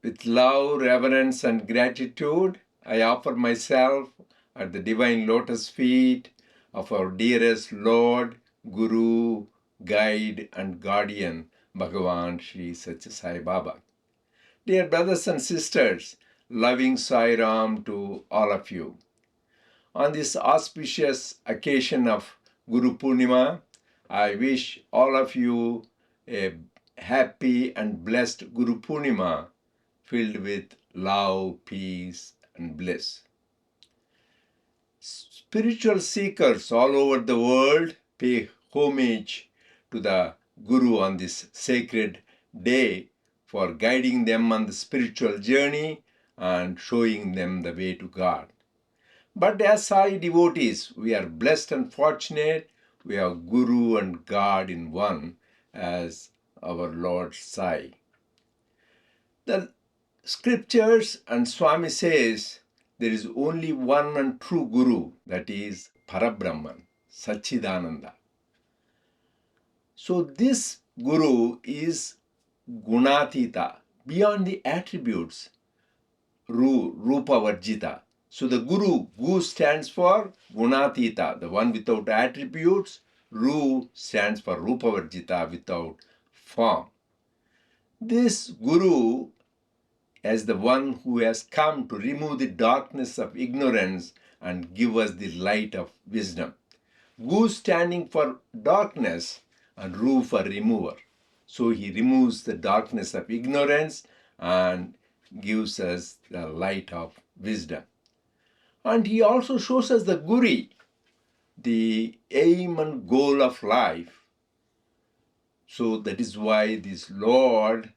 With love, reverence, and gratitude, I offer myself at the divine lotus feet of our dearest Lord, Guru, Guide, and Guardian, Bhagawan Sri Sathya Sai Baba. Dear brothers and sisters, loving Sai Ram to all of you. On this auspicious occasion of Guru Poornima, I wish all of you a happy and blessed Guru Poornima filled with love, peace, and bliss. Spiritual seekers all over the world pay homage to the Guru on this sacred day for guiding them on the spiritual journey and showing them the way to God. But as Sai devotees, we are blessed and fortunate. We have Guru and God in one as our Lord Sai. The scriptures and Swami says there is only one and true Guru, that is Parabrahman, Satchidananda. So this Guru is Gunatita, beyond the attributes, Rupa Varjita. So the Guru, Gu stands for Gunatita, the one without attributes. Ru stands for Rupa Varjita, without form. This Guru, as the one who has come to remove the darkness of ignorance and give us the light of wisdom. Gu standing for darkness and Ru for remover. So he removes the darkness of ignorance and gives us the light of wisdom. And he also shows us the Guri, the aim and goal of life. So that is why this Lord,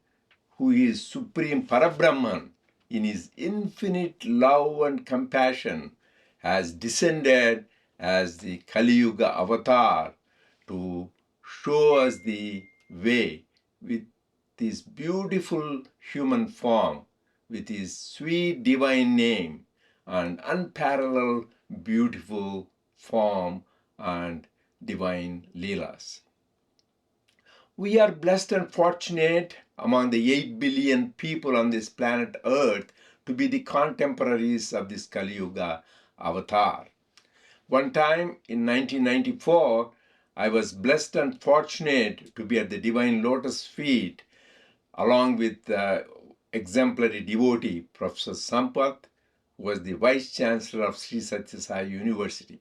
who is Supreme Parabrahman, in his infinite love and compassion, has descended as the Kali Yuga avatar to show us the way with this beautiful human form, with his sweet divine name and unparalleled beautiful form and divine leelas. We are blessed and fortunate among the 8 billion people on this planet Earth to be the contemporaries of this Kali Yuga avatar. One time in 1994, I was blessed and fortunate to be at the divine lotus feet along with exemplary devotee, Professor Sampath, who was the Vice Chancellor of Sri Sathya Sai University.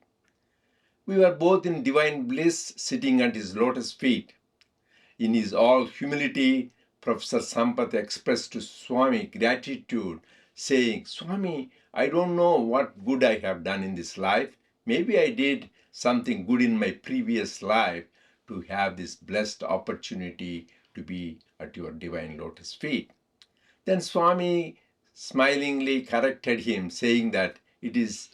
We were both in divine bliss sitting at his lotus feet. In his all humility, Professor Sampath expressed to Swami gratitude, saying, Swami, I don't know what good I have done in this life. Maybe I did something good in my previous life to have this blessed opportunity to be at your divine lotus feet. Then Swami smilingly corrected him, saying that it is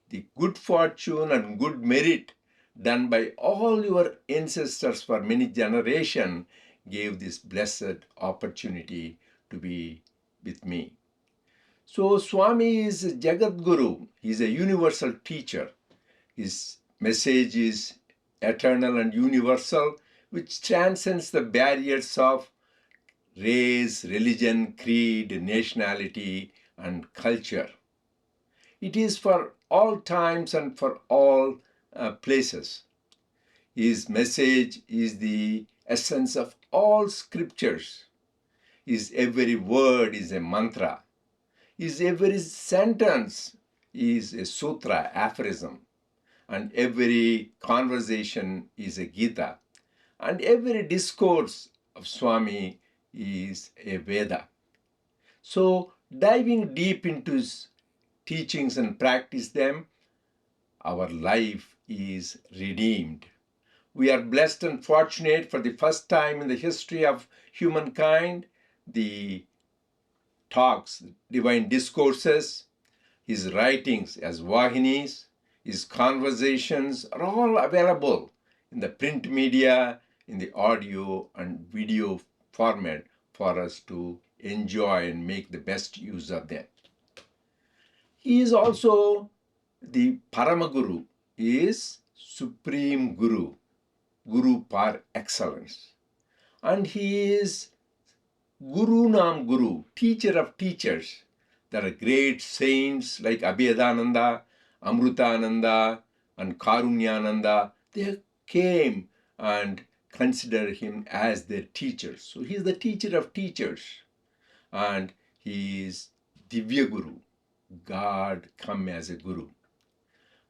the good fortune and good merit done by all your ancestors for many generations gave this blessed opportunity to be with me. So Swami is Jagadguru. He is a universal teacher. His message is eternal and universal, which transcends the barriers of race, religion, creed, nationality, and culture. It is for all times and for all places. His message is the essence of all scriptures. His every word is a mantra. His every sentence is a sutra, aphorism. And every conversation is a Gita. And every discourse of Swami is a Veda. So diving deep into his teachings and practice them, our life is redeemed. We are blessed and fortunate for the first time in the history of humankind. The talks, divine discourses, his writings as Vahinis, his conversations are all available in the print media, in the audio and video format for us to enjoy and make the best use of them. He is also the Paramaguru, he is Supreme Guru, Guru par excellence. And he is Gurunaam Guru, teacher of teachers. There are great saints like Abhedananda, Amrutananda, and Karunyananda. They came and considered him as their teacher. So he is the teacher of teachers. And he is Divya Guru. God come as a Guru.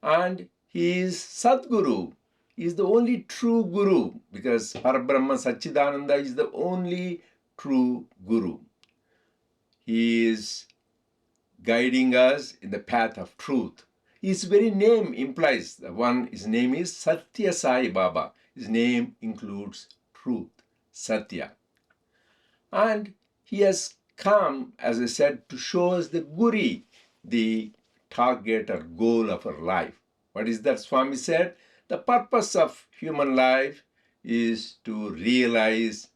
And he is Sadguru. He is the only true Guru, because Parabrahma Satchidananda is the only true Guru. He is guiding us in the path of truth. His very name implies his name is Sathya Sai Baba. His name includes truth, Satya. And he has come, as I said, to show us the Guri, the target or goal of our life. What is that? Swami said, the purpose of human life is to realize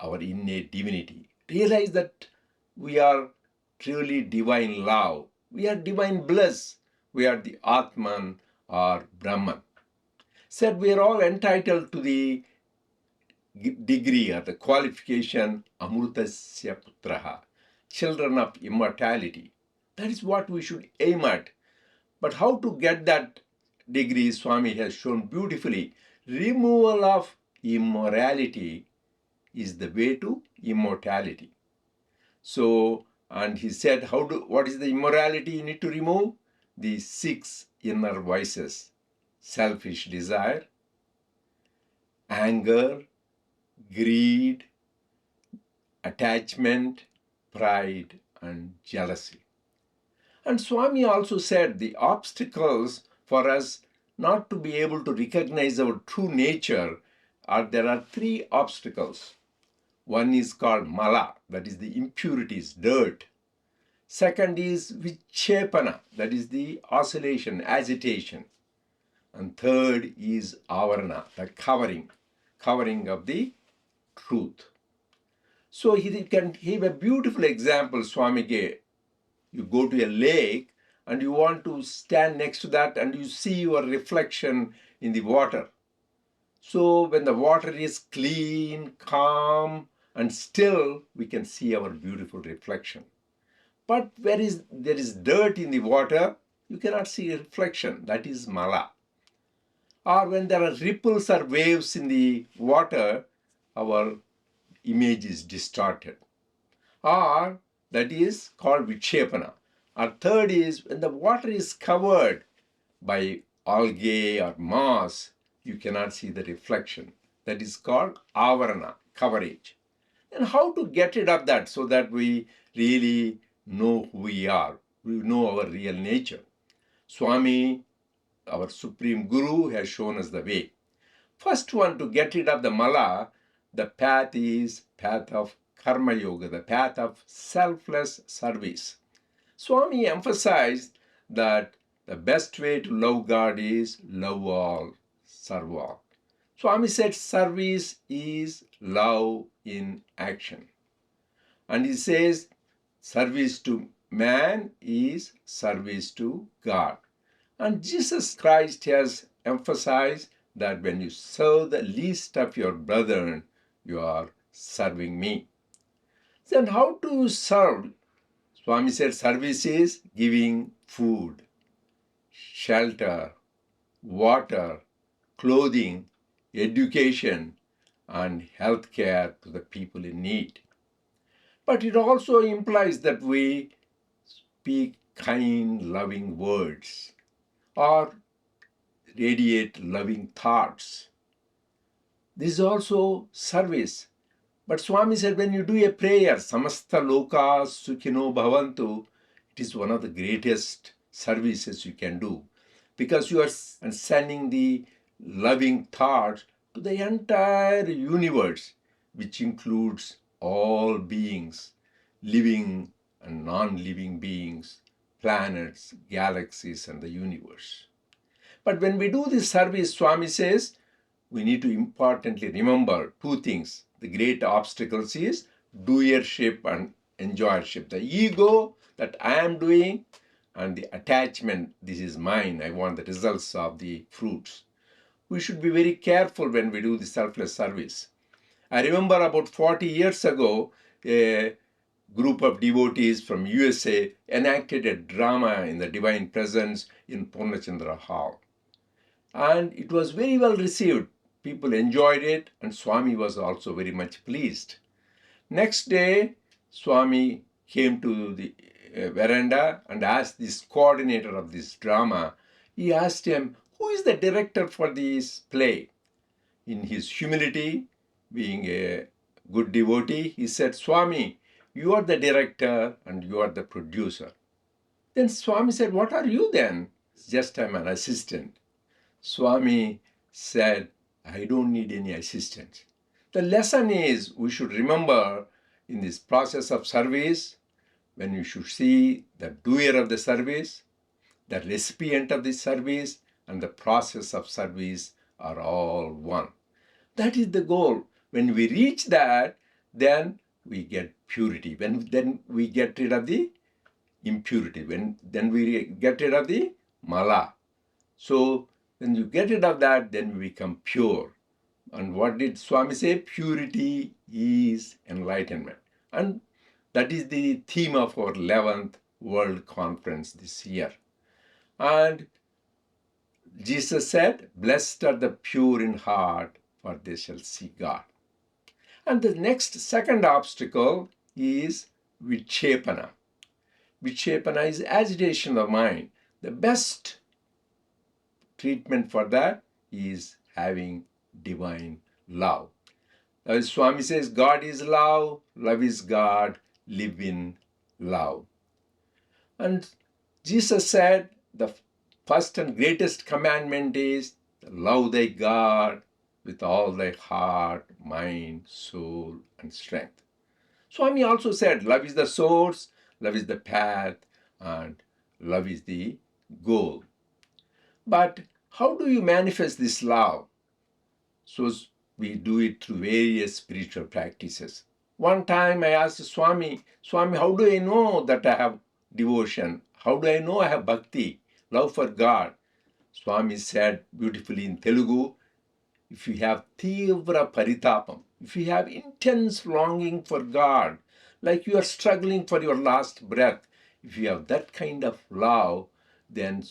our innate divinity. Realize that we are truly divine love. We are divine bliss. We are the Atman or Brahman. Said we are all entitled to the degree or the qualification Amrutasya Putraha, children of immortality. That is what we should aim at. But how to get that degree, Swami has shown beautifully. Removal of immorality is the way to immortality. So, and he said, what is the immorality you need to remove? The 6 inner vices: selfish desire, anger, greed, attachment, pride, and jealousy. And Swami also said the obstacles for us not to be able to recognize our true nature there are 3 obstacles. One is called mala, that is the impurities, dirt. Second is vikshepana, that is the oscillation, agitation. And third is avarana, the covering of the truth. So he can give a beautiful example Swami gave. You go to a lake and you want to stand next to that and you see your reflection in the water. So when the water is clean, calm, and still, we can see our beautiful reflection. But where there is dirt in the water, you cannot see a reflection. That is mala. Or when there are ripples or waves in the water, our image is distorted. Or that is called vikshepana. Or third is when the water is covered by algae or moss, you cannot see the reflection. That is called avarana, coverage. And how to get rid of that so that we really know who we are, we know our real nature. Swami, our Supreme Guru, has shown us the way. First one, to get rid of the mala, the path is path of karma yoga, the path of selfless service. Swami emphasized that the best way to love God is love all, serve all. Swami said service is love in action. And he says service to man is service to God. And Jesus Christ has emphasized that when you serve the least of your brethren, you are serving me. Then how to serve? Swami said service is giving food, shelter, water, clothing, education, and health care to the people in need. But it also implies that we speak kind, loving words or radiate loving thoughts. This is also service. But Swami said when you do a prayer, Samasta Lokas Sukhino Bhavantu, it is one of the greatest services you can do, because you are sending the loving thoughts to the entire universe, which includes all beings, living and non-living beings, planets, galaxies, and the universe. But when we do this service, Swami says, we need to importantly remember 2 things. The great obstacles is doership and enjoyership. The ego, that I am doing, and the attachment, this is mine, I want the results of the fruits. We should be very careful when we do the selfless service. I remember about 40 years ago, a group of devotees from USA enacted a drama in the Divine Presence in Purnachandra Hall. And it was very well received. People enjoyed it, and Swami was also very much pleased. Next day, Swami came to the veranda and asked this coordinator of this drama, he asked him, who is the director for this play? In his humility, being a good devotee, he said, Swami, you are the director and you are the producer. Then Swami said, what are you then? Just I'm an assistant. Swami said, I don't need any assistance. The lesson is we should remember in this process of service, when you should see the doer of the service, the recipient of the service, and the process of service are all one. That is the goal. When we reach that, then we get purity. Then we get rid of the impurity. Then we get rid of the mala. So when you get rid of that, then we become pure. And what did Swami say? Purity is enlightenment. And that is the theme of our 11th World Conference this year. And Jesus said, blessed are the pure in heart, for they shall see God. And the second obstacle is vikshepa. Vikshepa is agitation of mind. The best treatment for that is having divine love. As Swami says, God is love, love is God, live in love. And Jesus said, the first and greatest commandment is love thy God with all thy heart, mind, soul, and strength. Swami also said, love is the source, love is the path, and love is the goal. But how do you manifest this love? So we do it through various spiritual practices. One time I asked Swami, how do I know that I have devotion? How do I know I have bhakti, love for God? Swami said beautifully in Telugu, if you have tivra paritapam, if you have intense longing for God, like you are struggling for your last breath, if you have that kind of love, then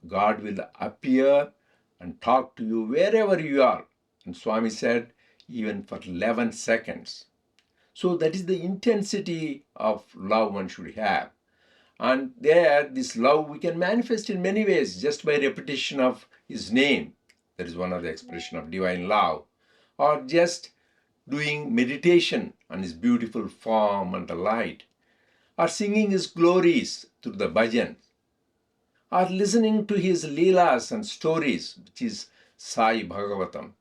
God will appear and talk to you wherever you are. And Swami said, even for 11 seconds. So that is the intensity of love one should have. And there, this love we can manifest in many ways, just by repetition of his name. That is one of the expression of divine love. Or just doing meditation on his beautiful form and the light. Or singing his glories through the bhajan. Or listening to his leelas and stories, which is Sai Bhagavatam.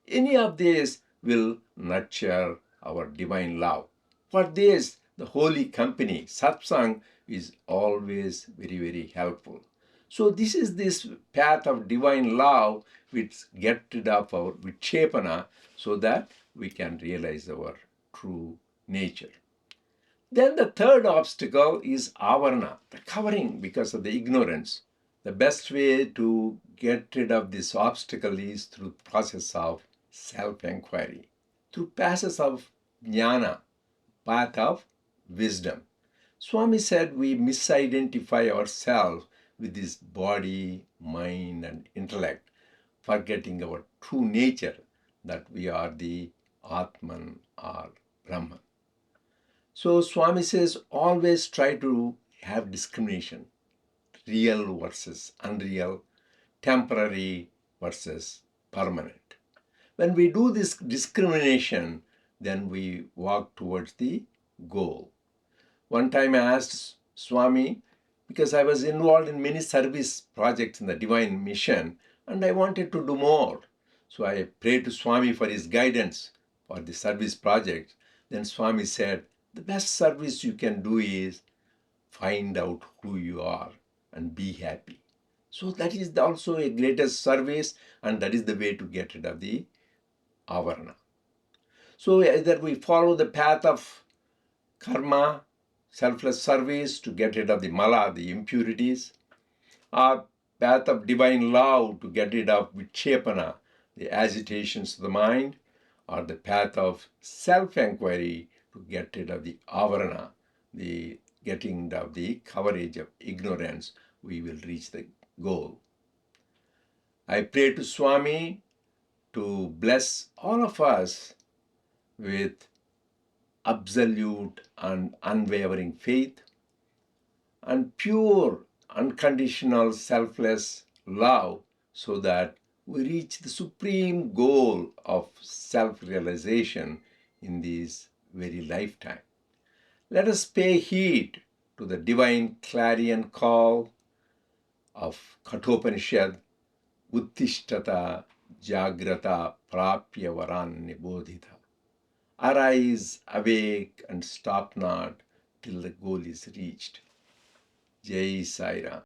Any of these will nurture our divine love. For this, the holy company, satsang, is always very, very helpful. So this path of divine love which get rid of our vikshepa so that we can realize our true nature. Then the third obstacle is avarana, the covering because of the ignorance. The best way to get rid of this obstacle is through the process of self-inquiry, through process of jnana, path of wisdom. Swami said we misidentify ourselves with this body, mind, and intellect, forgetting our true nature, that we are the Atman or Brahman. So Swami says always try to have discrimination, real versus unreal, temporary versus permanent. When we do this discrimination, then we walk towards the goal. One time I asked Swami, because I was involved in many service projects in the Divine Mission, and I wanted to do more. So I prayed to Swami for his guidance for the service project. Then Swami said, the best service you can do is find out who you are and be happy. So that is also a greatest service, and that is the way to get rid of the avarana. So either we follow the path of karma, selfless service to get rid of the mala, the impurities, or path of divine love to get rid of vikshepa, the agitations of the mind, or the path of self-inquiry to get rid of the avarana, the getting rid of the coverage of ignorance, we will reach the goal. I pray to Swami to bless all of us with absolute and unwavering faith and pure, unconditional, selfless love, so that we reach the supreme goal of self-realization in this very lifetime. Let us pay heed to the divine clarion call of Kathopanishad, Uttishtata Jagrata Prapya Varan Nibodhita. Arise, awake, and stop not till the goal is reached. Jai Sai Ram.